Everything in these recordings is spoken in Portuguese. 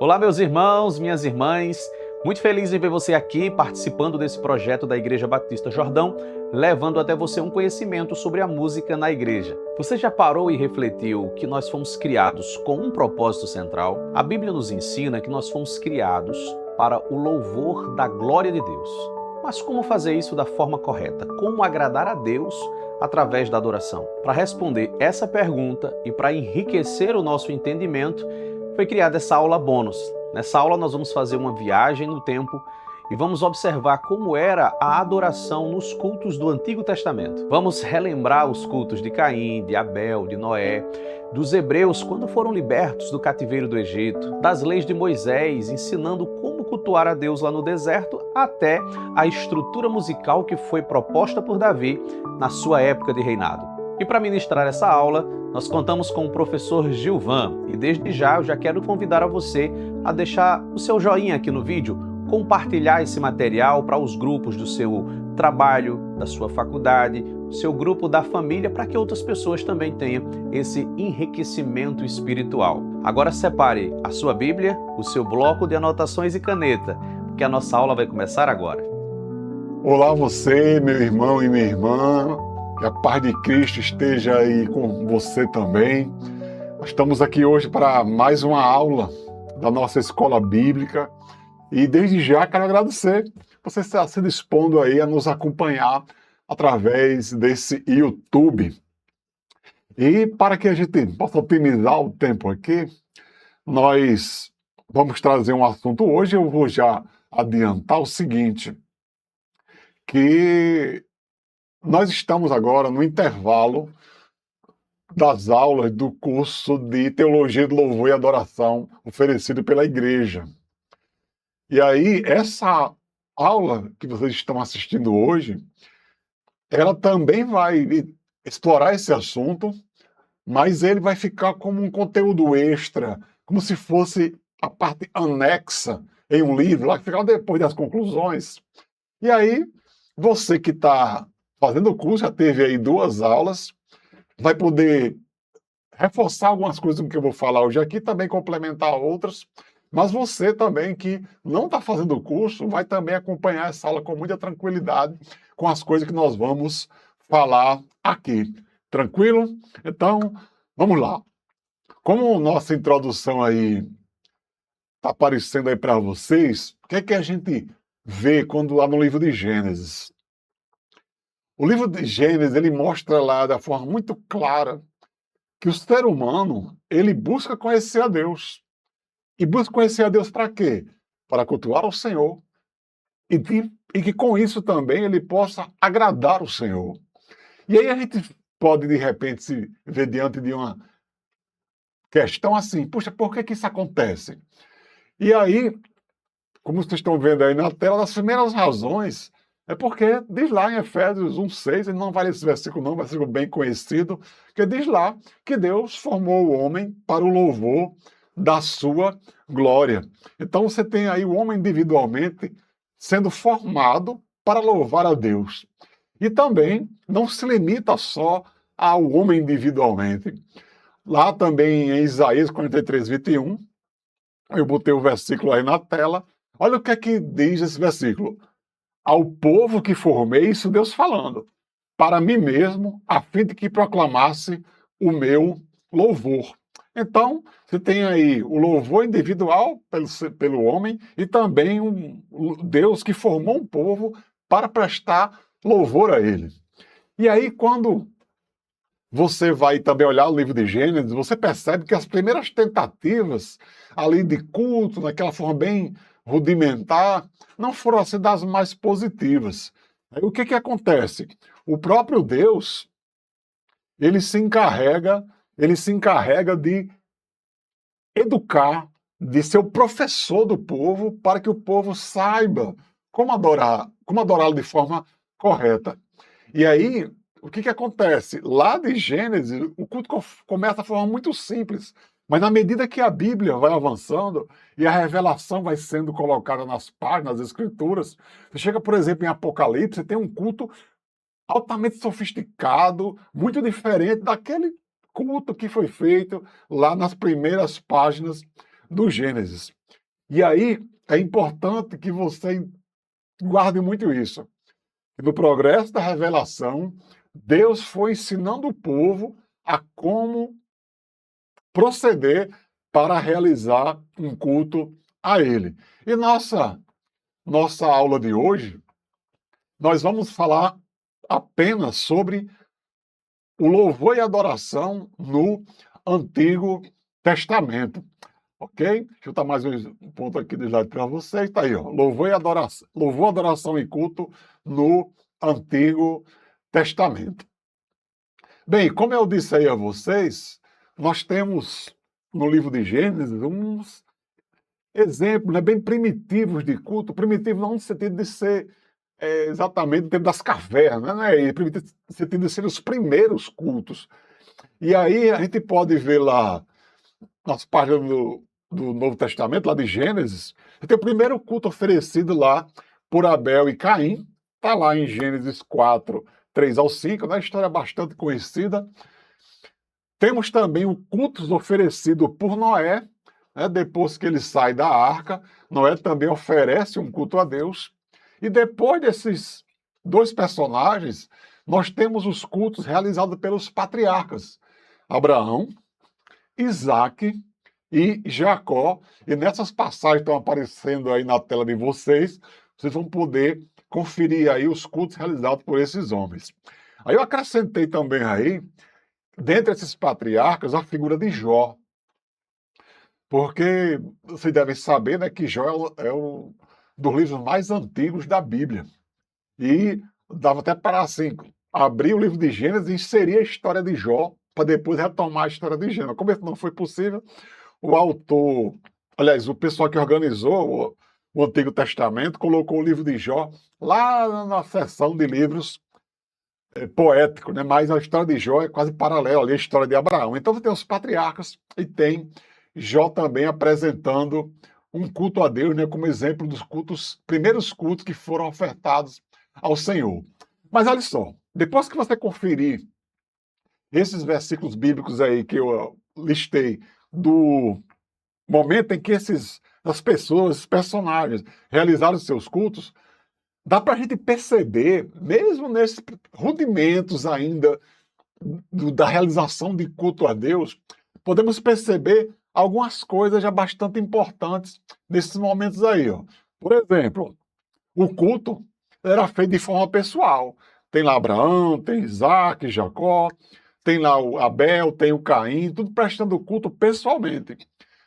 Olá, meus irmãos, minhas irmãs. Muito feliz em ver você aqui participando desse projeto da Igreja Batista Jordão, levando até você um conhecimento sobre a música na igreja. Você já parou e refletiu que nós fomos criados com um propósito central? A Bíblia nos ensina que nós fomos criados para o louvor da glória de Deus. Mas como fazer isso da forma correta? Como agradar a Deus através da adoração? Para responder essa pergunta e para enriquecer o nosso entendimento, foi criada essa aula bônus. Nessa aula nós vamos fazer uma viagem no tempo e vamos observar como era a adoração nos cultos do Antigo Testamento. Vamos relembrar os cultos de Caim, de Abel, de Noé, dos hebreus quando foram libertos do cativeiro do Egito, das leis de Moisés, ensinando como cultuar a Deus lá no deserto, até a estrutura musical que foi proposta por Davi na sua época de reinado. E para ministrar essa aula, nós contamos com o professor Gilvan e desde já eu já quero convidar a você a deixar o seu joinha aqui no vídeo, compartilhar esse material para os grupos do seu trabalho, da sua faculdade, do seu grupo da família, para que outras pessoas também tenham esse enriquecimento espiritual. Agora separe a sua Bíblia, o seu bloco de anotações e caneta, porque a nossa aula vai começar agora. Olá você, meu irmão e minha irmã, que a paz de Cristo esteja aí com você também. Nós estamos aqui hoje para mais uma aula da nossa escola bíblica e desde já quero agradecer você estar se dispondo aí a nos acompanhar através desse YouTube. E para que a gente possa otimizar o tempo aqui, nós vamos trazer um assunto hoje. Eu vou já adiantar o seguinte, que nós estamos agora no intervalo das aulas do curso de Teologia do Louvor e Adoração oferecido pela igreja. E aí, essa aula que vocês estão assistindo hoje, ela também vai explorar esse assunto, mas ele vai ficar como um conteúdo extra, como se fosse a parte anexa em um livro, lá que fica depois das conclusões. E aí, você que está fazendo o curso, já teve aí 2 aulas, vai poder reforçar algumas coisas que eu vou falar hoje aqui, também complementar outras, mas você também que não está fazendo o curso, vai também acompanhar essa aula com muita tranquilidade, com as coisas que nós vamos falar aqui. Tranquilo? Então, vamos lá. Como nossa introdução aí está aparecendo aí para vocês, o que é que a gente vê quando lá no livro de Gênesis? O livro de Gênesis, ele mostra lá de forma muito clara que o ser humano, ele busca conhecer a Deus. E busca conhecer a Deus para quê? Para cultuar o Senhor e que com isso também ele possa agradar o Senhor. E aí a gente pode, de repente, se ver diante de uma questão assim, puxa, por que que isso acontece? E aí, como vocês estão vendo aí na tela, das primeiras razões é porque diz lá em Efésios 1:6, ele não vale esse versículo não, um versículo bem conhecido, que diz lá que Deus formou o homem para o louvor da sua glória. Então você tem aí o homem individualmente sendo formado para louvar a Deus. E também não se limita só ao homem individualmente. Lá também em Isaías 43:21, eu botei o versículo aí na tela, olha o que é que diz esse versículo. Ao povo que formei, isso Deus falando, para mim mesmo, a fim de que proclamasse o meu louvor. Então, você tem aí o louvor individual pelo homem e também um Deus que formou um povo para prestar louvor a ele. E aí, quando você vai também olhar o livro de Gênesis, você percebe que as primeiras tentativas ali de culto, naquela forma bem rudimentar, não foram assim das mais positivas. Aí o que que acontece? O próprio Deus, ele se encarrega de educar, de ser o professor do povo para que o povo saiba como adorá-lo de forma correta. E aí, o que que acontece? Lá de Gênesis, o culto começa de forma muito simples, mas na medida que a Bíblia vai avançando e a revelação vai sendo colocada nas páginas das Escrituras, você chega, por exemplo, em Apocalipse, tem um culto altamente sofisticado, muito diferente daquele culto que foi feito lá nas primeiras páginas do Gênesis. E aí é importante que você guarde muito isso. No progresso da revelação, Deus foi ensinando o povo a como proceder para realizar um culto a Ele. E nossa aula de hoje, nós vamos falar apenas sobre o louvor e adoração no Antigo Testamento. Ok? Deixa eu dar mais um ponto aqui do slide para vocês. Está aí, ó. Louvor, adoração e culto no Antigo Testamento. Bem, como eu disse aí a vocês, nós temos no livro de Gênesis uns exemplos, né, bem primitivos de culto. Primitivo não no sentido de ser exatamente no tempo das cavernas, né? E primitivo no sentido de ser os primeiros cultos. E aí a gente pode ver lá nas páginas do Novo Testamento, lá de Gênesis, tem o primeiro culto oferecido lá por Abel e Caim. Está lá em Gênesis 4, 3 ao 5, né? História bastante conhecida. Temos também o culto oferecido por Noé, né? Depois que ele sai da arca, Noé também oferece um culto a Deus. E depois desses dois personagens, nós temos os cultos realizados pelos patriarcas, Abraão, Isaac e Jacó. E nessas passagens que estão aparecendo aí na tela de vocês, vocês vão poder conferir aí os cultos realizados por esses homens. Aí eu acrescentei também aí, dentre esses patriarcas, a figura de Jó. Porque vocês devem saber, né, que Jó é um dos livros mais antigos da Bíblia. E dava até para, assim, abrir o livro de Gênesis e inserir a história de Jó, para depois retomar a história de Gênesis. Como isso não foi possível, o autor, aliás, o pessoal que organizou o Antigo Testamento, colocou o livro de Jó lá na seção de livros poéticos, né? Mas a história de Jó é quase paralela ali à história de Abraão. Então você tem os patriarcas e tem Jó também apresentando um culto a Deus, né, como exemplo dos cultos, primeiros cultos que foram ofertados ao Senhor. Mas olha só, depois que você conferir esses versículos bíblicos aí que eu listei, do momento em que as pessoas, os personagens, realizaram os seus cultos, dá para a gente perceber, mesmo nesses rudimentos ainda da realização de culto a Deus, podemos perceber algumas coisas já bastante importantes nesses momentos aí. Ó. Por exemplo, o culto era feito de forma pessoal. Tem lá Abraão, tem Isaac, Jacó, tem lá o Abel, tem o Caim, tudo prestando culto pessoalmente.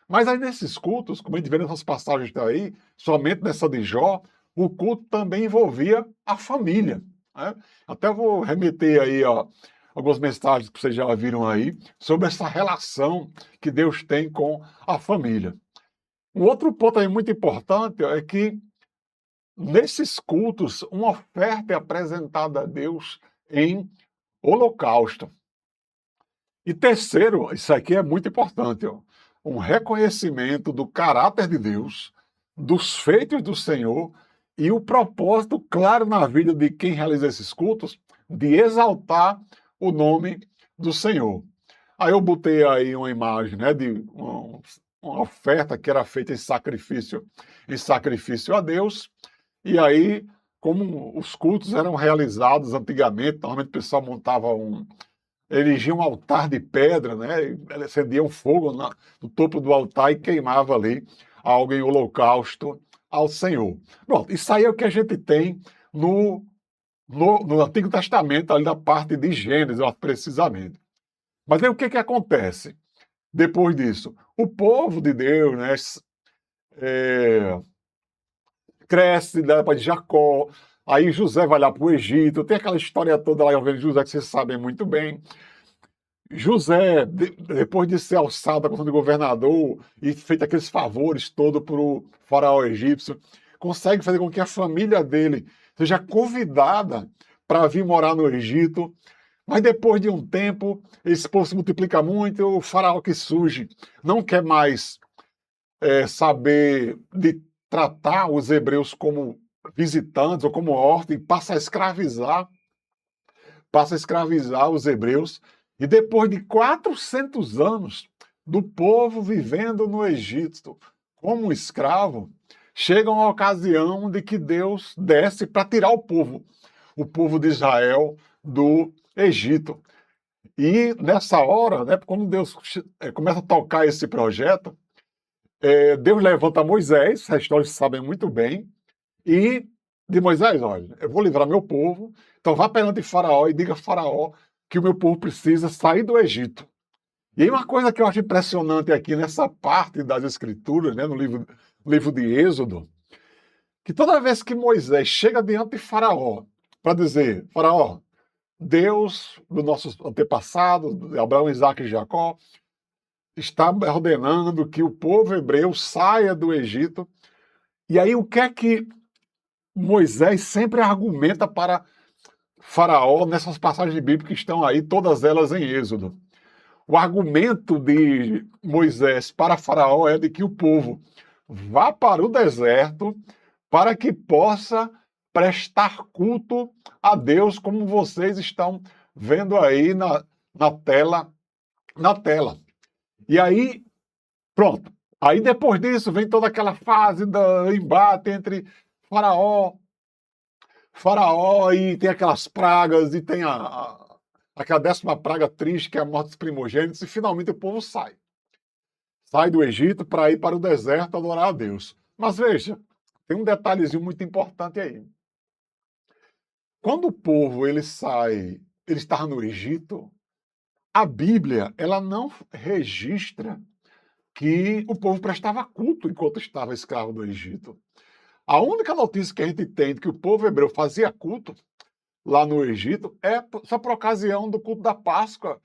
Mas aí nesses cultos, como a gente vê nessas passagens daí, somente nessa de Jó, o culto também envolvia a família. Né? Até vou remeter aí ó, algumas mensagens que vocês já viram aí sobre essa relação que Deus tem com a família. Um outro ponto aí muito importante é que nesses cultos, uma oferta é apresentada a Deus em holocausto. E terceiro, isso aqui é muito importante, ó, um reconhecimento do caráter de Deus, dos feitos do Senhor e o propósito claro na vida de quem realiza esses cultos de exaltar o nome do Senhor. Aí eu botei aí uma imagem, né, de uma oferta que era feita em sacrifício a Deus. E aí, como os cultos eram realizados antigamente, normalmente o pessoal erigia um altar de pedra, né? E acendia um fogo no topo do altar e queimava ali algo em holocausto ao Senhor. Pronto, isso aí é o que a gente tem no Antigo Testamento, ali na parte de Gênesis, ó, precisamente. Mas aí o que que acontece depois disso? O povo de Deus, né, cresce da época de Jacó, aí José vai lá para o Egito, tem aquela história toda lá envolvendo José que vocês sabem muito bem. José, depois de ser alçado à condição de governador e feito aqueles favores todos para o faraó egípcio, consegue fazer com que a família dele seja convidada para vir morar no Egito. Mas depois de um tempo, esse povo se multiplica muito, o faraó que surge não quer mais saber de tratar os hebreus como visitantes ou como órfãos, e passa a escravizar os hebreus. E depois de 400 anos do povo vivendo no Egito, como um escravo, chega uma ocasião de que Deus desce para tirar o povo de Israel do Egito. E nessa hora, né, quando Deus começa a tocar esse projeto, Deus levanta Moisés, essa história vocês sabem muito bem, e de Moisés, olha, eu vou livrar meu povo, então vá perante Faraó e diga a Faraó que o meu povo precisa sair do Egito. E aí uma coisa que eu acho impressionante aqui nessa parte das Escrituras, né, no livro de Êxodo, que toda vez que Moisés chega diante de Faraó para dizer, Faraó, Deus dos nossos antepassados, de Abraão, Isaac e Jacó, está ordenando que o povo hebreu saia do Egito. E aí o que é que Moisés sempre argumenta para Faraó nessas passagens bíblicas que estão aí, todas elas em Êxodo? O argumento de Moisés para Faraó é de que o povo vá para o deserto para que possa prestar culto a Deus, como vocês estão vendo aí na tela, na tela. E aí, pronto. Aí depois disso vem toda aquela fase do embate entre Faraó, e tem aquelas pragas, e tem aquela 10ª praga triste, que é a morte dos primogênitos, e finalmente o povo sai. Sai do Egito para ir para o deserto adorar a Deus. Mas veja, tem um detalhezinho muito importante aí. Quando o povo ele sai, ele está no Egito, a Bíblia ela não registra que o povo prestava culto enquanto estava escravo do Egito. A única notícia que a gente tem de que o povo hebreu fazia culto lá no Egito é só por ocasião do culto da Páscoa,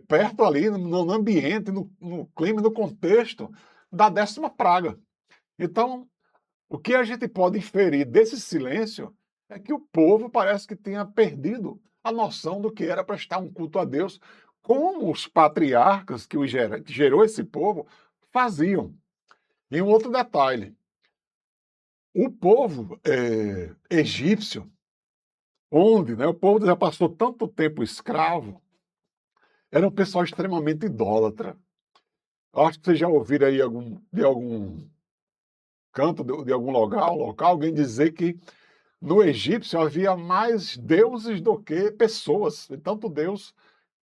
perto ali, no ambiente, no clima, no contexto da 10ª praga. Então, o que a gente pode inferir desse silêncio é que o povo parece que tinha perdido a noção do que era prestar um culto a Deus, como os patriarcas que gerou esse povo faziam. E um outro detalhe, o povo egípcio, onde o povo já passou tanto tempo escravo, era um pessoal extremamente idólatra. Eu acho que vocês já ouviram aí de algum canto, de algum local, alguém dizer que no egípcio havia mais deuses do que pessoas, de tanto Deus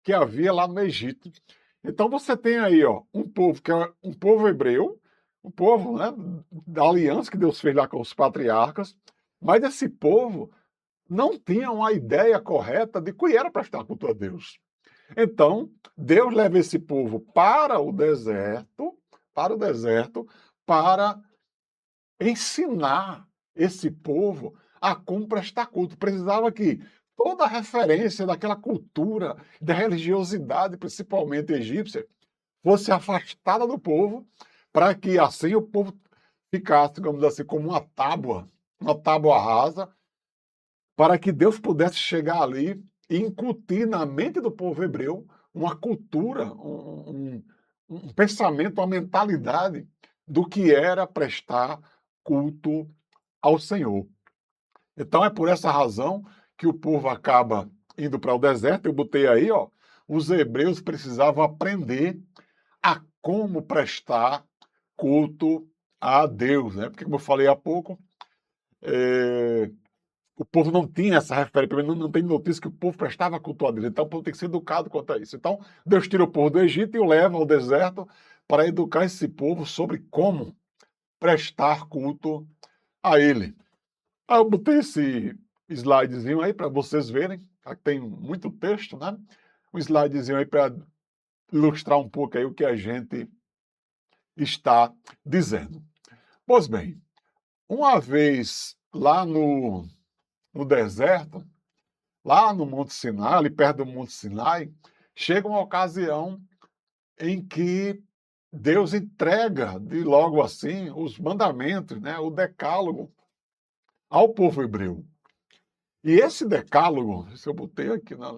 que havia lá no Egito. Então você tem aí um povo que é um povo hebreu, um povo, né, da aliança que Deus fez lá com os patriarcas, mas esse povo não tinha uma ideia correta de que era prestar culto a Deus. Então, Deus leva esse povo para o deserto, para ensinar esse povo a como prestar culto. Precisava que toda a referência daquela cultura, da religiosidade, principalmente egípcia, fosse afastada do povo, para que assim o povo ficasse, digamos assim, como uma tábua rasa, para que Deus pudesse chegar ali e incutir na mente do povo hebreu uma cultura, um pensamento, uma mentalidade do que era prestar culto ao Senhor. Então é por essa razão que o povo acaba indo para o deserto. Eu botei aí, os hebreus precisavam aprender a como prestar culto a Deus, né? Porque, como eu falei há pouco, o povo não tinha essa referência, não tem notícia que o povo prestava culto a Deus. Então o povo tem que ser educado quanto a isso. Então Deus tira o povo do Egito e o leva ao deserto para educar esse povo sobre como prestar culto a ele. Aí eu botei esse slidezinho aí para vocês verem. Aqui tem muito texto, né? Um slidezinho aí para ilustrar um pouco aí o que a gente está dizendo. Pois bem, uma vez lá no deserto, lá no Monte Sinai, ali perto do Monte Sinai, chega uma ocasião em que Deus entrega de logo assim os mandamentos, né, o decálogo ao povo hebreu. E esse decálogo, se eu botei aqui na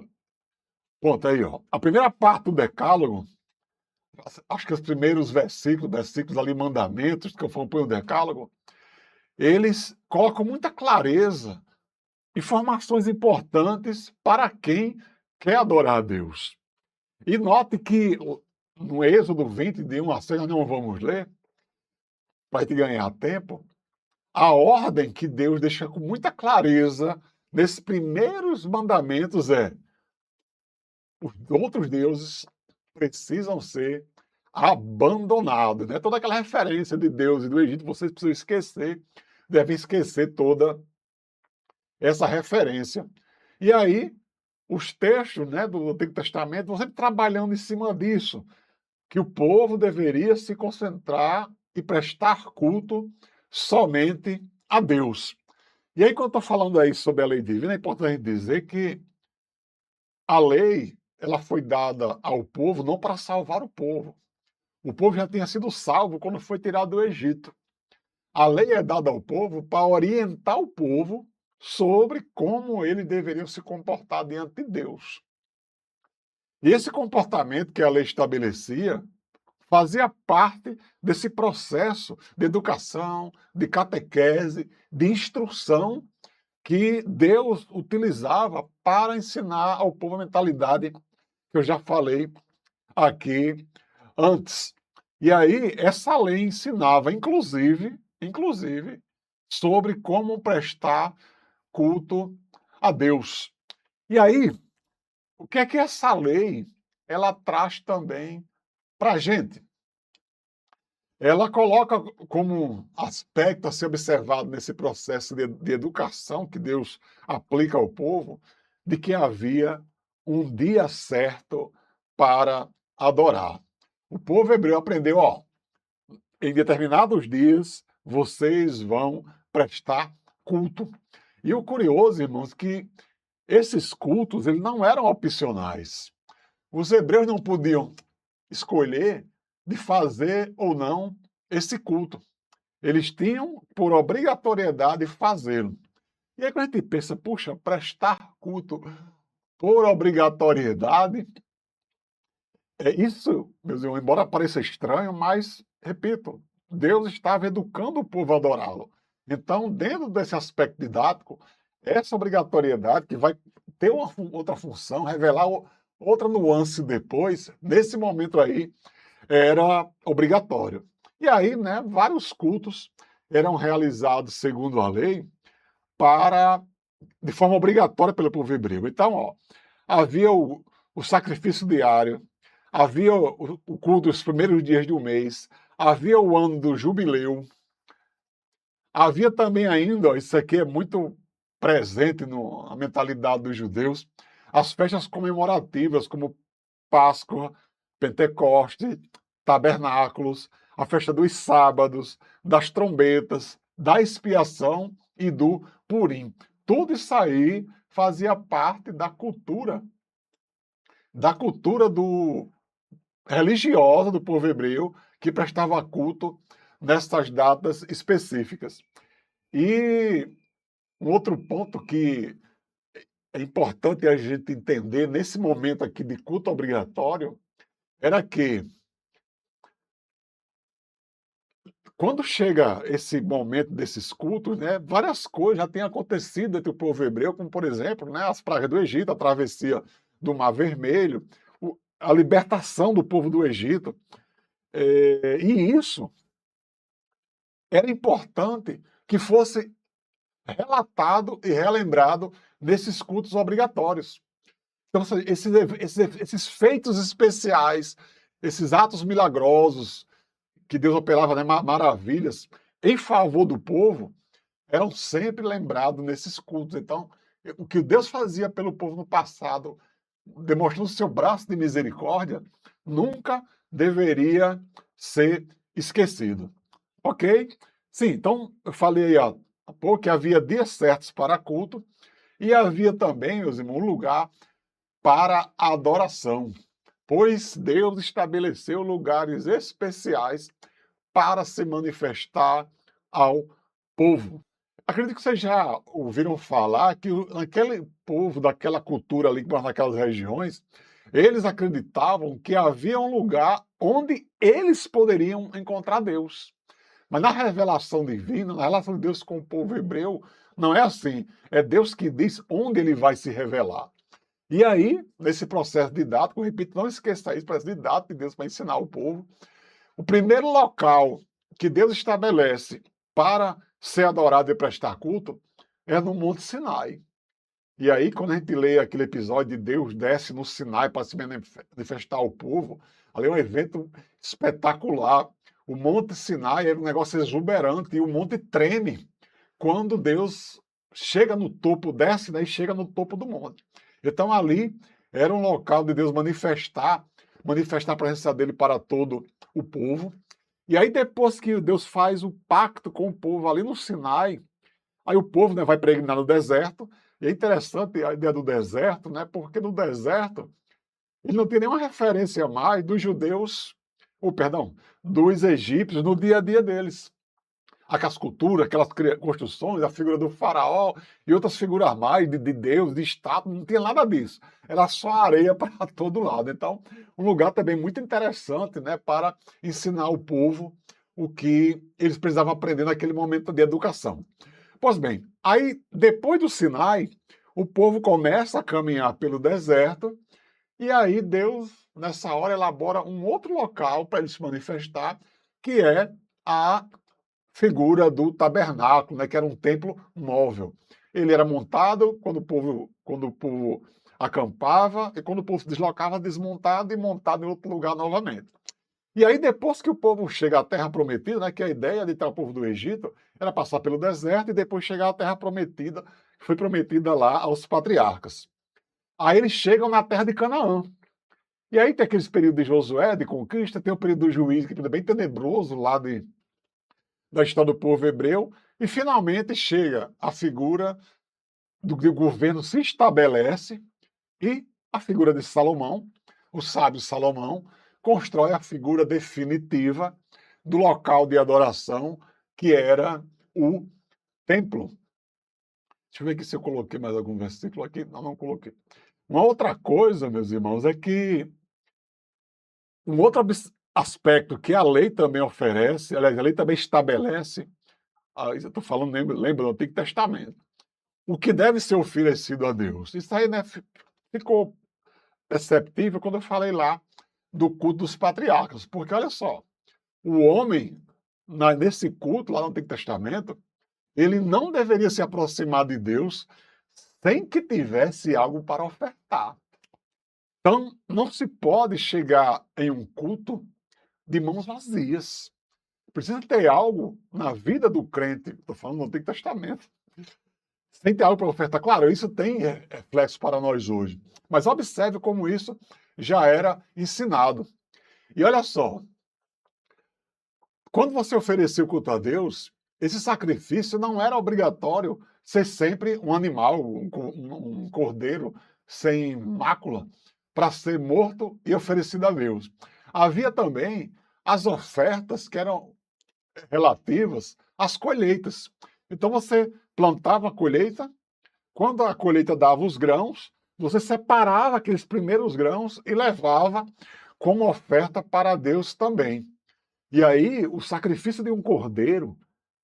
ponta aí, a primeira parte do decálogo, acho que os primeiros versículos ali, mandamentos, que eu compõe o decálogo, eles colocam muita clareza, informações importantes para quem quer adorar a Deus. E note que no Êxodo 20, de 1 a 6, nós não vamos ler, para te ganhar tempo, a ordem que Deus deixa com muita clareza nesses primeiros mandamentos é: os outros deuses precisam ser abandonados, né? Toda aquela referência de Deus e do Egito, vocês precisam esquecer, devem esquecer toda essa referência. E aí, os textos, né, do Antigo Testamento vão sempre trabalhando em cima disso, que o povo deveria se concentrar e prestar culto somente a Deus. E aí, quando eu estou falando aí sobre a lei divina, é importante dizer que a lei ela foi dada ao povo não para salvar o povo. O povo já tinha sido salvo quando foi tirado do Egito. A lei é dada ao povo para orientar o povo sobre como ele deveria se comportar diante de Deus. E esse comportamento que a lei estabelecia fazia parte desse processo de educação, de catequese, de instrução que Deus utilizava para ensinar ao povo a mentalidade que eu já falei aqui antes. E aí, essa lei ensinava, inclusive, sobre como prestar culto a Deus. E aí, o que é que essa lei ela traz também para a gente? Ela coloca como aspecto a ser observado nesse processo de educação que Deus aplica ao povo, de que havia um dia certo para adorar. O povo hebreu aprendeu, ó, em determinados dias vocês vão prestar culto. E o curioso, irmãos, que esses cultos eles não eram opcionais. Os hebreus não podiam escolher de fazer ou não esse culto. Eles tinham por obrigatoriedade fazê-lo. E aí quando a gente pensa, puxa, prestar culto por obrigatoriedade, isso, meus irmãos, embora pareça estranho, mas, repito, Deus estava educando o povo a adorá-lo. Então, dentro desse aspecto didático, essa obrigatoriedade, que vai ter uma outra função, revelar outra nuance depois, nesse momento aí, era obrigatório. E aí, né, vários cultos eram realizados segundo a lei para de forma obrigatória pelo povo hebreu. Então, ó, havia o sacrifício diário, havia o culto dos primeiros dias do mês, havia o ano do jubileu, havia também ainda, ó, isso aqui é muito presente na mentalidade dos judeus, as festas comemorativas como Páscoa, Pentecoste, Tabernáculos, a festa dos sábados, das trombetas, da expiação e do Purim. Tudo isso aí fazia parte da cultura religiosa do povo hebreu que prestava culto nessas datas específicas. E um outro ponto que é importante a gente entender nesse momento aqui de culto obrigatório era que quando chega esse momento desses cultos, né, várias coisas já têm acontecido entre o povo hebreu, como, por exemplo, né, as pragas do Egito, a travessia do Mar Vermelho, a libertação do povo do Egito. E isso era importante que fosse relatado e relembrado nesses cultos obrigatórios. Então, esses feitos especiais, esses atos milagrosos, que Deus operava, né, maravilhas em favor do povo, eram sempre lembrados nesses cultos. Então, o que Deus fazia pelo povo no passado, demonstrando o seu braço de misericórdia, nunca deveria ser esquecido. Ok? Sim, então eu falei aí há pouco que havia dias certos para culto e havia também, meus irmãos, um lugar para adoração, pois Deus estabeleceu lugares especiais para se manifestar ao povo. Acredito que vocês já ouviram falar que aquele povo daquela cultura ali, naquelas regiões, eles acreditavam que havia um lugar onde eles poderiam encontrar Deus. Mas na revelação divina, na relação de Deus com o povo hebreu, não é assim. É Deus que diz onde ele vai se revelar. E aí, nesse processo didático, repito, não esqueça isso, processo didático de Deus para ensinar o povo. O primeiro local que Deus estabelece para ser adorado e prestar culto é no Monte Sinai. E aí, quando a gente lê aquele episódio de Deus desce no Sinai para se manifestar ao povo, ali é um evento espetacular. O Monte Sinai era um negócio exuberante e o monte treme quando Deus chega no topo, desce, né, e chega no topo do monte. Então ali era um local de Deus manifestar a presença dele para todo o povo. E aí depois que Deus faz o pacto com o povo ali no Sinai, aí o povo, né, vai peregrinar no deserto. E é interessante a ideia do deserto, né, porque no deserto ele não tem nenhuma referência mais dos judeus, ou perdão, dos egípcios no dia a dia deles. Aquelas culturas, aquelas construções, a figura do faraó e outras figuras mais de Deus, de estátua, não tinha nada disso. Era só areia para todo lado. Então, um lugar também muito interessante, né, para ensinar o povo o que eles precisavam aprender naquele momento de educação. Pois bem, aí depois do Sinai, o povo começa a caminhar pelo deserto e aí Deus, nessa hora, elabora um outro local para ele se manifestar, que é a figura do tabernáculo, né, que era um templo móvel. Ele era montado quando o povo acampava e quando o povo se deslocava, desmontado e montado em outro lugar novamente. E aí, depois que o povo chega à Terra Prometida, né, que a ideia de tirar o povo do Egito era passar pelo deserto e depois chegar à Terra Prometida, que foi prometida lá aos patriarcas. Aí eles chegam na terra de Canaã. E aí tem aqueles períodos de Josué, de conquista, tem o período do juízo, que é bem tenebroso lá da história do povo hebreu, e finalmente chega a figura do governo se estabelece e a figura de Salomão, o sábio Salomão, constrói a figura definitiva do local de adoração que era o templo. Deixa eu ver aqui se eu coloquei mais algum versículo aqui. Não, não coloquei. Uma outra coisa, meus irmãos, é que um outro aspecto que a lei também oferece, aliás, a lei também estabelece, eu estou falando, lembra do Antigo Testamento, o que deve ser oferecido a Deus. Isso aí, né, ficou perceptível quando eu falei lá do culto dos patriarcas, porque olha só, o homem, nesse culto lá no Antigo Testamento, ele não deveria se aproximar de Deus sem que tivesse algo para ofertar. Então, não se pode chegar em um culto de mãos vazias. Precisa ter algo na vida do crente, estou falando do Antigo Testamento, sem ter algo para ofertar. Claro, isso tem reflexo para nós hoje, mas observe como isso já era ensinado. E olha só, quando você oferecia o culto a Deus, esse sacrifício não era obrigatório ser sempre um animal, um cordeiro sem mácula, para ser morto e oferecido a Deus. Havia também as ofertas que eram relativas às colheitas. Então você plantava a colheita, quando a colheita dava os grãos, você separava aqueles primeiros grãos e levava como oferta para Deus também. E aí, o sacrifício de um cordeiro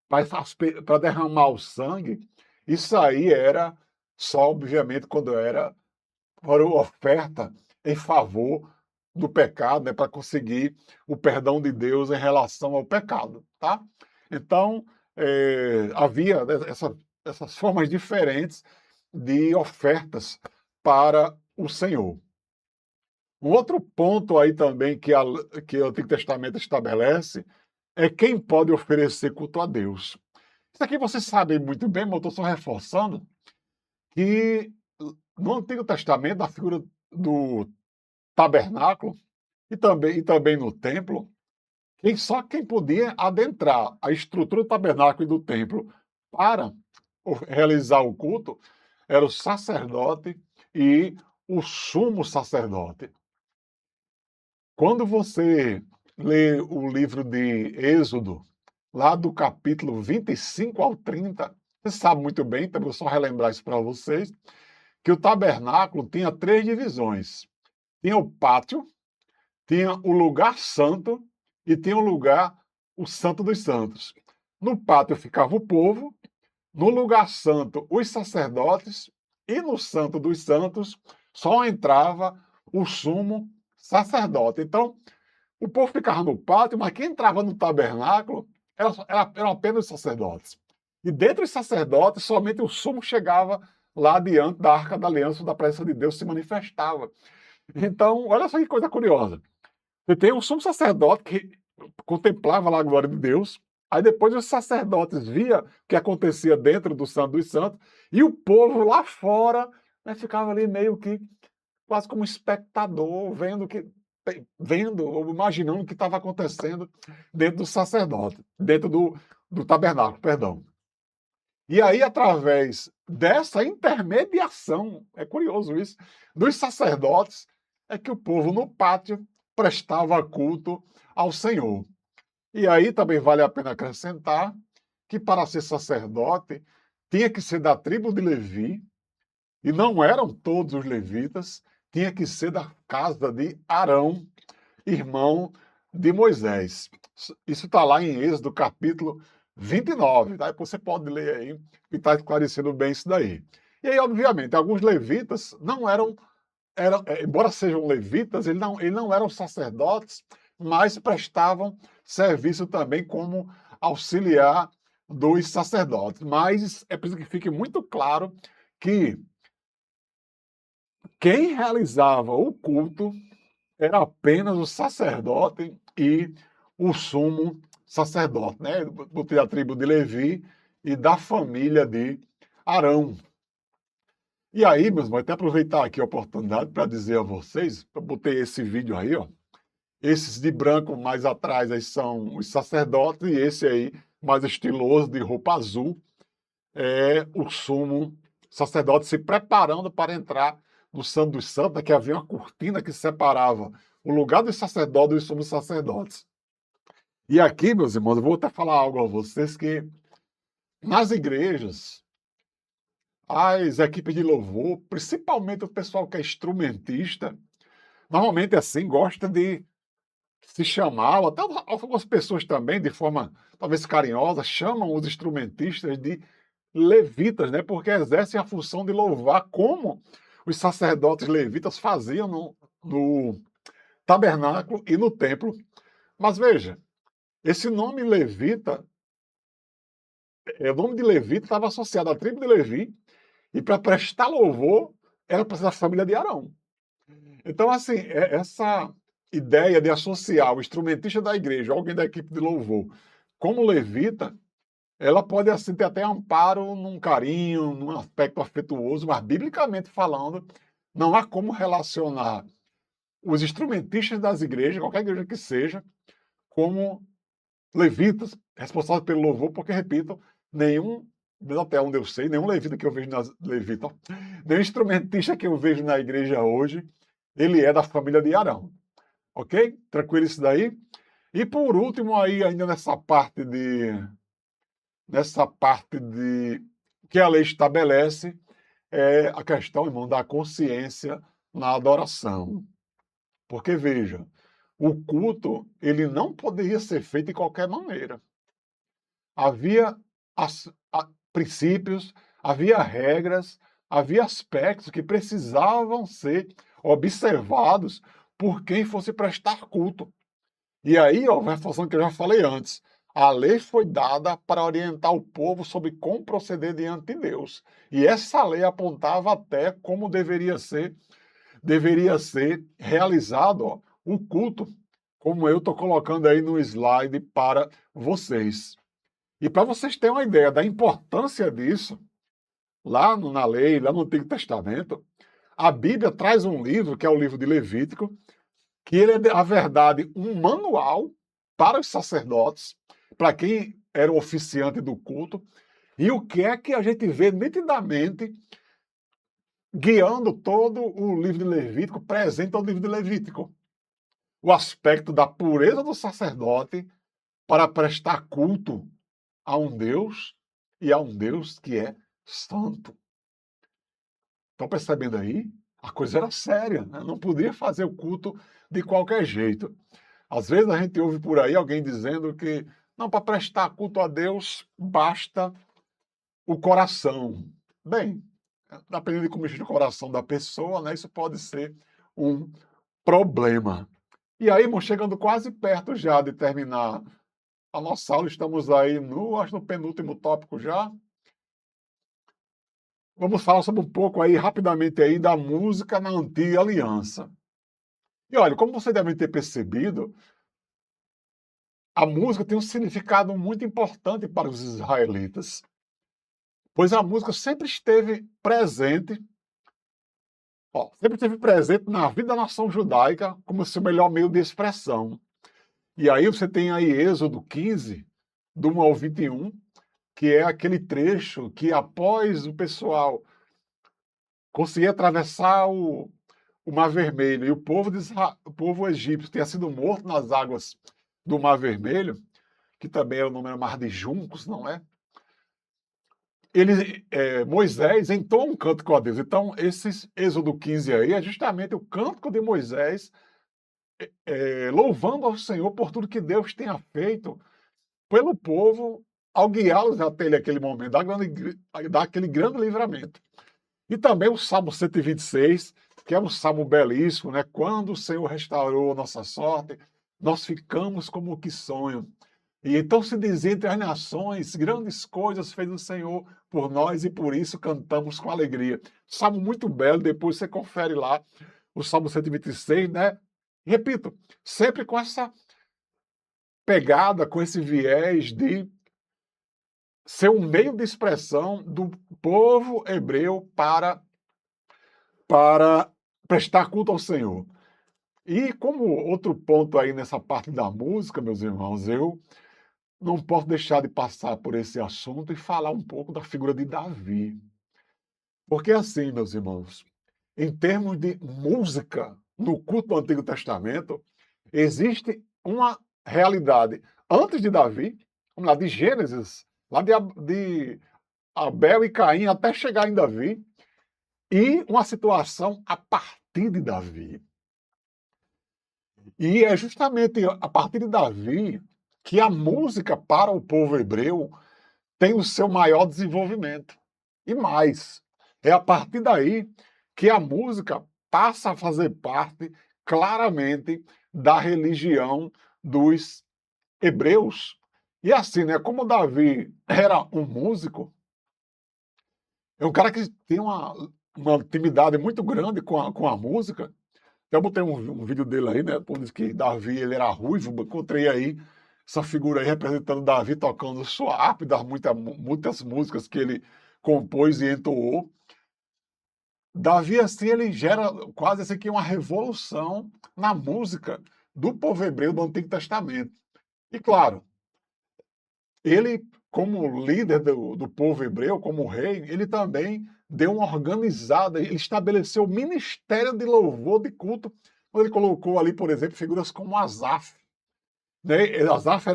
para derramar o sangue, isso aí era só, obviamente, quando era para oferta em favor do pecado, né, para conseguir o perdão de Deus em relação ao pecado, tá? Então, havia essas formas diferentes de ofertas para o Senhor. Um outro ponto aí também que o Antigo Testamento estabelece é quem pode oferecer culto a Deus. Isso aqui vocês sabem muito bem, mas eu estou só reforçando que no Antigo Testamento, a figura do tabernáculo e também no templo, só quem podia adentrar a estrutura do tabernáculo e do templo para realizar o culto era o sacerdote e o sumo sacerdote. Quando você lê o livro de Êxodo, lá do capítulo 25 ao 30, você sabe muito bem, então vou só relembrar isso para vocês, que o tabernáculo tinha 3 divisões. Tinha o pátio, tinha o lugar santo e tinha o santo dos santos. No pátio ficava o povo, no lugar santo os sacerdotes e no santo dos santos só entrava o sumo sacerdote. Então, o povo ficava no pátio, mas quem entrava no tabernáculo eram apenas os sacerdotes. E dentre os sacerdotes, somente o sumo chegava lá diante da Arca da Aliança, da presença de Deus se manifestava. Então, olha só que coisa curiosa. Você tem um sumo sacerdote que contemplava lá a glória de Deus, aí depois os sacerdotes via o que acontecia dentro do Santo dos Santos, e o povo lá fora, né, ficava ali meio que quase como espectador, vendo ou imaginando o que estava acontecendo dentro do sacerdote, dentro do tabernáculo, perdão. E aí, através dessa intermediação, é curioso isso, dos sacerdotes, é que o povo no pátio prestava culto ao Senhor. E aí também vale a pena acrescentar que para ser sacerdote tinha que ser da tribo de Levi, e não eram todos os levitas, tinha que ser da casa de Arão, irmão de Moisés. Isso está lá em Êxodo capítulo 29, tá? Você pode ler aí, e está esclarecendo bem isso daí. E aí, obviamente, alguns levitas não embora sejam levitas, eles não eram sacerdotes, mas prestavam serviço também como auxiliar dos sacerdotes. Mas é preciso que fique muito claro que quem realizava o culto era apenas o sacerdote e o sumo sacerdote, né? Botei a tribo de Levi e da família de Arão. E aí, meus irmãos, até aproveitar aqui a oportunidade para dizer a vocês, eu botei esse vídeo aí, ó. Esses de branco mais atrás aí são os sacerdotes, e esse aí, mais estiloso, de roupa azul, é o sumo sacerdote se preparando para entrar no Santo dos Santos, que havia uma cortina que separava o lugar dos sacerdotes dos sumos sacerdotes. E aqui, meus irmãos, eu vou até falar algo a vocês que nas igrejas, as equipes de louvor, principalmente o pessoal que é instrumentista, normalmente assim gosta de se chamar, ou até algumas pessoas também, de forma talvez carinhosa, chamam os instrumentistas de levitas, né? Porque exercem a função de louvar como os sacerdotes levitas faziam no tabernáculo e no templo. Mas veja, esse nome levita, o nome de levita estava associado à tribo de Levi, e para prestar louvor era para ser da família de Arão. Então, assim, essa ideia de associar o instrumentista da igreja, alguém da equipe de louvor, como levita, ela pode assim ter até amparo num carinho, num aspecto afetuoso, mas biblicamente falando, não há como relacionar os instrumentistas das igrejas, qualquer igreja que seja, como levitas responsáveis pelo louvor, porque, repito, nenhum, até onde eu sei, nenhum levita que eu vejo nas levita, nenhum instrumentista que eu vejo na igreja hoje, ele é da família de Arão. Ok? Tranquilo isso daí? E por último, aí, ainda nessa parte de que a lei estabelece, é a questão, irmão, da consciência na adoração. Porque, veja, o culto, ele não poderia ser feito de qualquer maneira. Havia princípios, havia regras, havia aspectos que precisavam ser observados por quem fosse prestar culto. E aí, ó, reforçando o que eu já falei antes, a lei foi dada para orientar o povo sobre como proceder diante de Deus. E essa lei apontava até como deveria ser realizado, ó, o culto, como eu estou colocando aí no slide para vocês. E para vocês terem uma ideia da importância disso, na lei, lá no Antigo Testamento, a Bíblia traz um livro, que é o livro de Levítico, que ele é, a verdade, um manual para os sacerdotes, para quem era o oficiante do culto, e o que é que a gente vê nitidamente guiando todo o livro de Levítico, presente ao livro de Levítico. O aspecto da pureza do sacerdote para prestar culto a um Deus, e a um Deus que é santo. Estão percebendo aí? A coisa era séria, né? Não podia fazer o culto de qualquer jeito. Às vezes a gente ouve por aí alguém dizendo que não, para prestar culto a Deus basta o coração. Bem, dependendo de como esteja o coração da pessoa, né, isso pode ser um problema. E aí, irmão, chegando quase perto já de terminar a nossa aula. Estamos aí acho no penúltimo tópico já. Vamos falar sobre um pouco aí, rapidamente aí, da música na Antiga Aliança. E olha, como você deve ter percebido, a música tem um significado muito importante para os israelitas, pois a música sempre esteve presente, sempre esteve presente na vida da nação judaica como seu melhor meio de expressão. E aí você tem aí Êxodo 15, do 1 ao 21, que é aquele trecho que após o pessoal conseguir atravessar o Mar Vermelho e o povo egípcio tenha sido morto nas águas do Mar Vermelho, que também é o nome Mar de Juncos, não é? Moisés entoa um cântico a Deus. Então, esse Êxodo 15 aí é justamente o cântico de Moisés louvando ao Senhor por tudo que Deus tenha feito pelo povo ao guiá-los até aquele momento, dar aquele grande livramento. E também o Salmo 126, que é um salmo belíssimo, né? Quando o Senhor restaurou a nossa sorte, nós ficamos como o que sonham. E então se dizia entre as nações, grandes coisas fez o Senhor por nós e por isso cantamos com alegria. Salmo muito belo, depois você confere lá o Salmo 126, né? Repito, sempre com essa pegada, com esse viés de ser um meio de expressão do povo hebreu para prestar culto ao Senhor. E como outro ponto aí nessa parte da música, meus irmãos, eu não posso deixar de passar por esse assunto e falar um pouco da figura de Davi. Porque assim, meus irmãos, em termos de música no culto do Antigo Testamento, existe uma realidade antes de Davi, vamos lá, de Gênesis, lá de Abel e Caim até chegar em Davi, e uma situação a partir de Davi. E é justamente a partir de Davi que a música para o povo hebreu tem o seu maior desenvolvimento. E mais, é a partir daí que a música passa a fazer parte claramente da religião dos hebreus. E assim, né, como Davi era um músico, é um cara que tem uma intimidade muito grande com a música. Eu botei um vídeo dele aí, né? Por isso que Davi ele era ruivo. Encontrei aí essa figura aí representando Davi tocando sua harpa, das muitas músicas que ele compôs e entoou. Davi, assim, ele gera quase assim que uma revolução na música do povo hebreu do Antigo Testamento. E claro, ele, como líder do povo hebreu, como rei, ele também deu uma organizada, ele estabeleceu o ministério de louvor de culto, quando ele colocou ali, por exemplo, figuras como Asaf. Né? Asaf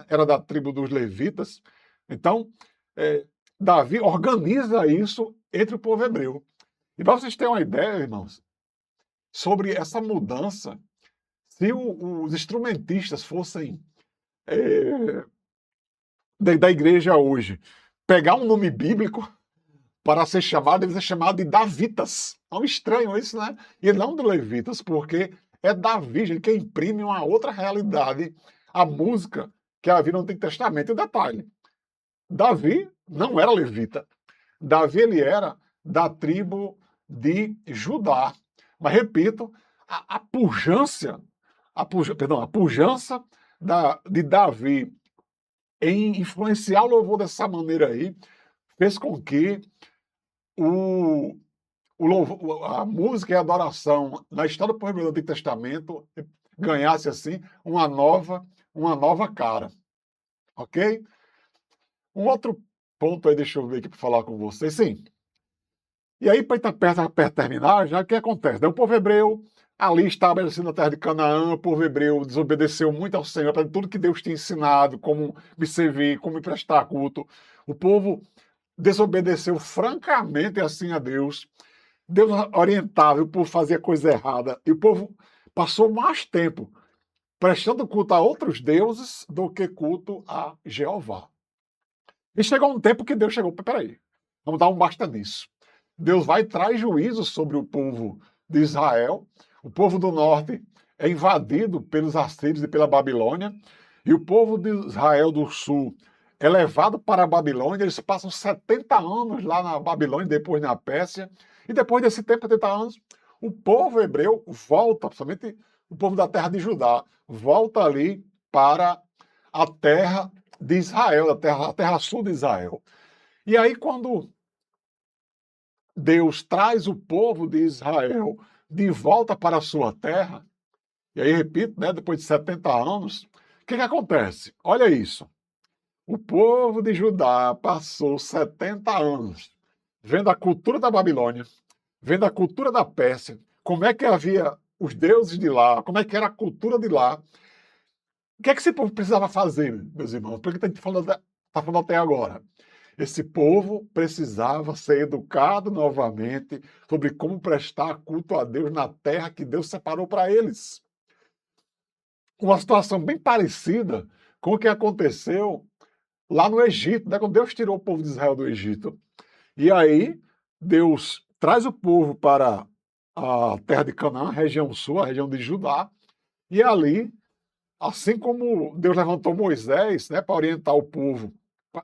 era da tribo dos levitas. Então, Davi organiza isso entre o povo hebreu. E para vocês terem uma ideia, irmãos, sobre essa mudança, se os instrumentistas fossem da igreja hoje pegar um nome bíblico para ser chamado, deve ser chamado de Davitas. É um estranho isso, né? E não de levitas, porque é Davi, gente, que imprime uma outra realidade à música que havia no Antigo Testamento. E detalhe, Davi não era levita. Davi ele era da tribo de Judá. Mas repito, a pujança de Davi em influenciar o louvor dessa maneira aí fez com que a música e a adoração na história do povo hebreu do Antigo Testamento ganhasse assim uma nova cara, ok? Um outro ponto aí, deixa eu ver aqui para falar com vocês, sim. E aí, para terminar, já o que acontece? O povo hebreu, ali estabelecido na terra de Canaã, o povo hebreu desobedeceu muito ao Senhor, para tudo que Deus tinha ensinado, como me servir, como me prestar culto. O povo desobedeceu francamente assim a Deus. Deus orientava, o povo fazia coisa errada. E o povo passou mais tempo prestando culto a outros deuses do que culto a Jeová. E chegou um tempo que Deus chegou, peraí, vamos dar um basta nisso. Deus vai e traz juízo sobre o povo de Israel. O povo do norte é invadido pelos assírios e pela Babilônia. E o povo de Israel do sul é levado para a Babilônia, eles passam 70 anos lá na Babilônia, depois na Pérsia, e depois desse tempo, 70 anos, o povo hebreu volta, principalmente o povo da terra de Judá, volta ali para a terra de Israel, a terra sul de Israel. E aí, quando Deus traz o povo de Israel de volta para a sua terra, e aí, repito, né, depois de 70 anos, o que acontece? Olha isso. O povo de Judá passou 70 anos vendo a cultura da Babilônia, vendo a cultura da Pérsia, como é que havia os deuses de lá, como é que era a cultura de lá. O que é que esse povo precisava fazer, meus irmãos? Por que está falando até agora? Esse povo precisava ser educado novamente sobre como prestar culto a Deus na terra que Deus separou para eles. Uma situação bem parecida com o que aconteceu lá no Egito, né? Quando Deus tirou o povo de Israel do Egito. E aí, Deus traz o povo para a terra de Canaã, a região sul, a região de Judá, e ali, assim como Deus levantou Moisés, né, para orientar o povo,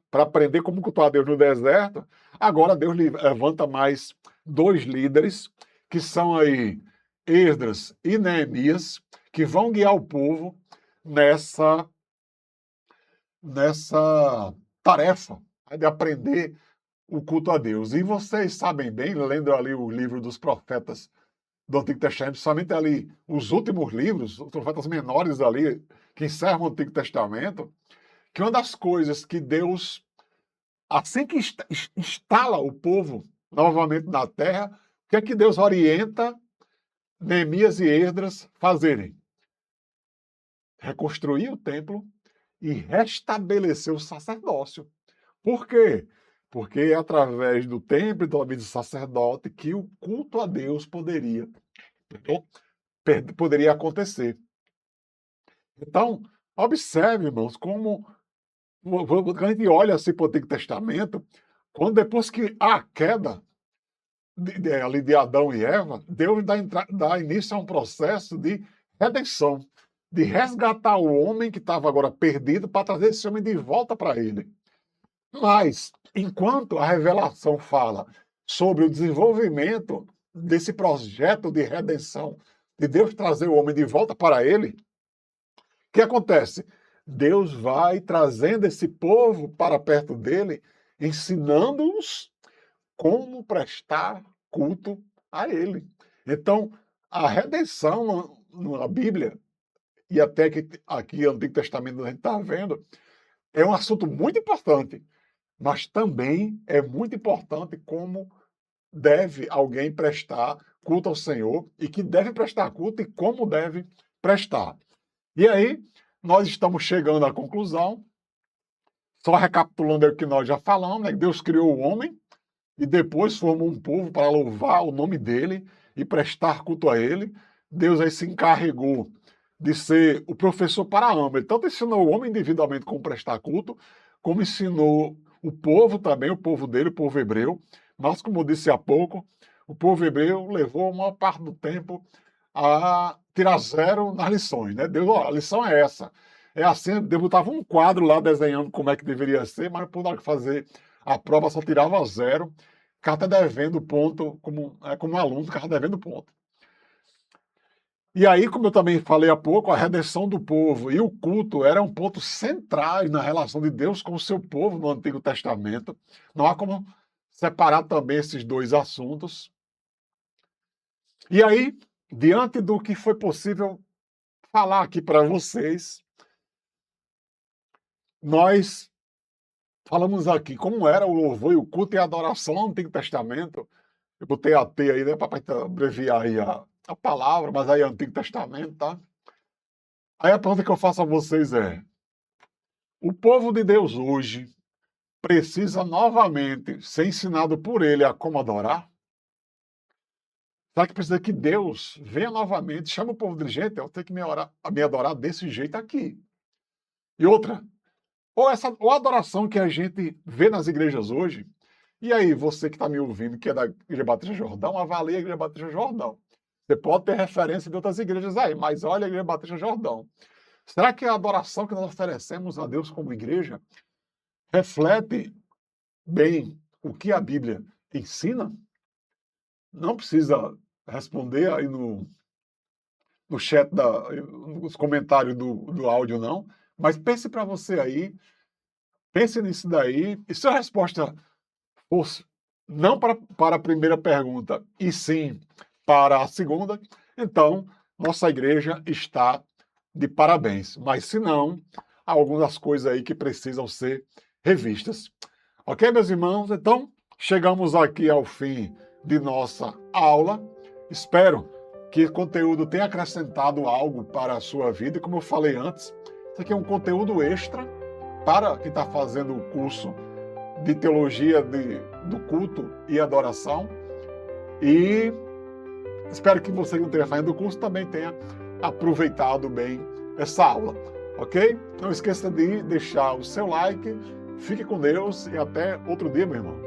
para aprender como cultuar Deus no deserto, agora Deus levanta mais dois líderes, que são aí Esdras e Neemias, que vão guiar o povo nessa tarefa, né, de aprender o culto a Deus. E vocês sabem bem, lendo ali o livro dos profetas do Antigo Testamento, somente ali os últimos livros, os profetas menores ali, que encerram o Antigo Testamento, que uma das coisas que Deus, assim que instala o povo novamente na terra, o que é que Deus orienta Neemias e Esdras fazerem? Reconstruir o templo e restabelecer o sacerdócio. Por quê? Porque é através do templo e da vida do sacerdote que o culto a Deus poderia acontecer. Então, observe, irmãos, como quando a gente olha assim para o Antigo Testamento, quando depois que há a queda ali de Adão e Eva, Deus dá início a um processo de redenção, de resgatar o homem que estava agora perdido para trazer esse homem de volta para ele. Mas, enquanto a revelação fala sobre o desenvolvimento desse projeto de redenção, de Deus trazer o homem de volta para ele, o que acontece? Deus vai trazendo esse povo para perto dele, ensinando-os como prestar culto a ele. Então, a redenção na Bíblia, e até que aqui no Antigo Testamento a gente está vendo, é um assunto muito importante. Mas também é muito importante como deve alguém prestar culto ao Senhor e que deve prestar culto e como deve prestar. E aí, nós estamos chegando à conclusão, só recapitulando o que nós já falamos, né? Deus criou o homem e depois formou um povo para louvar o nome dele e prestar culto a ele. Deus aí se encarregou de ser o professor para ambos. Ele tanto ensinou o homem individualmente como prestar culto, como ensinou o povo também, o povo dele, o povo hebreu. Mas, como eu disse há pouco, o povo hebreu levou a maior parte do tempo a tirar zero nas lições. Né? Deus, ó, a lição é essa. É assim, Deus botava um quadro lá desenhando como é que deveria ser, mas por hora que fazer a prova só tirava zero, ficava até devendo ponto, como aluno, ficava devendo ponto. E aí, como eu também falei há pouco, a redenção do povo e o culto eram pontos centrais na relação de Deus com o seu povo no Antigo Testamento. Não há como separar também esses dois assuntos. E aí, diante do que foi possível falar aqui para vocês, nós falamos aqui como era o louvor e o culto e a adoração no Antigo Testamento. Eu botei a T aí, né, para abreviar aí a palavra, mas aí é Antigo Testamento, tá? Aí a pergunta que eu faço a vocês é: o povo de Deus hoje precisa novamente ser ensinado por ele a como adorar? Será que precisa que Deus venha novamente, chame o povo de gente, eu tenho que me adorar desse jeito aqui? E outra, ou a adoração que a gente vê nas igrejas hoje, e aí você que está me ouvindo, que é da Igreja Batista Jordão, avalie a Igreja Batista Jordão. Você pode ter referência de outras igrejas aí, mas olha a Igreja Batista Jordão. Será que a adoração que nós oferecemos a Deus como igreja reflete bem o que a Bíblia ensina? Não precisa responder aí no chat, nos comentários do áudio, não. Mas pense para você aí, pense nisso daí, e se a resposta fosse não para a primeira pergunta, e sim para a segunda, então nossa igreja está de parabéns. Mas se não, há algumas coisas aí que precisam ser revistas. Ok, meus irmãos? Então, chegamos aqui ao fim de nossa aula. Espero que o conteúdo tenha acrescentado algo para a sua vida. E como eu falei antes, isso aqui é um conteúdo extra para quem está fazendo o curso de teologia do culto e adoração. E espero que você que não esteja fazendo o curso também tenha aproveitado bem essa aula, ok? Não esqueça de deixar o seu like. Fique com Deus e até outro dia, meu irmão.